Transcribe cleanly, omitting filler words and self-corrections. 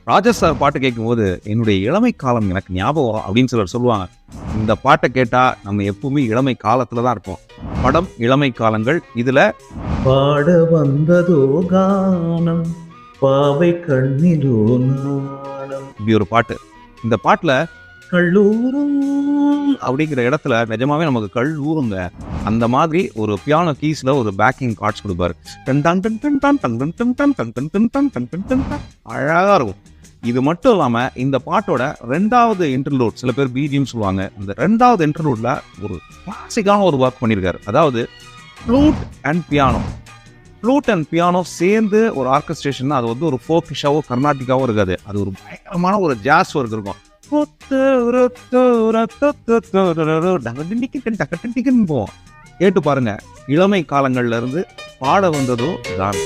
ராஜா sir பாட்டு கேட்கும்போது என்னுடைய இளமை காலம் எனக்கு ஞாபகம் வரும் அப்படின்னு சிலர் சொல்லுவாங்க. இந்த பாட்டை கேட்டா நம்ம எப்பவுமே இளமை காலத்துல தான் இருப்போம். படம் இளமை காலங்கள். இதுல பாட வந்ததோ கானம் பாவை கண்ணிலோ நாணம். இப்படி ஒரு பாட்டு. இந்த பாட்டுல கல்லூரும் அப்படிங்கிற இடத்துல நிஜமாவே நமக்கு கல் ஊருங்க. அந்த மாதிரி ஒரு பியானோ கீஸ்ல ஒரு பேக்கிங் கார்ட்ஸ் கொடுப்பாரு. அழகா இருக்கும். இது மட்டும் இல்லாம இந்த பாட்டோட 2வது இன்டர்லூட், சில பேர் பிஜிஎம் சொல்லுவாங்க, இந்த 2வது இன்டர்லூட்ல ஒரு கிளாசிக்கான ஒரு ஒர்க் பண்ணியிருக்காரு. அதாவது flute and piano. Flute and piano சேர்ந்து ஒரு ஆர்கெஸ்ட்ரேஷன், அது வந்து ஒரு ஃபோக்கிஷாவோ கர்நாடிக்காவோ இருக்காது. அது ஒரு பயங்கரமான ஒரு ஜாஸ் ஒர்க் இருக்கும். போவோம். கேட்டு பாருங்க. இளமை காலங்கள்ல இருந்து பாட வந்ததோ தான்.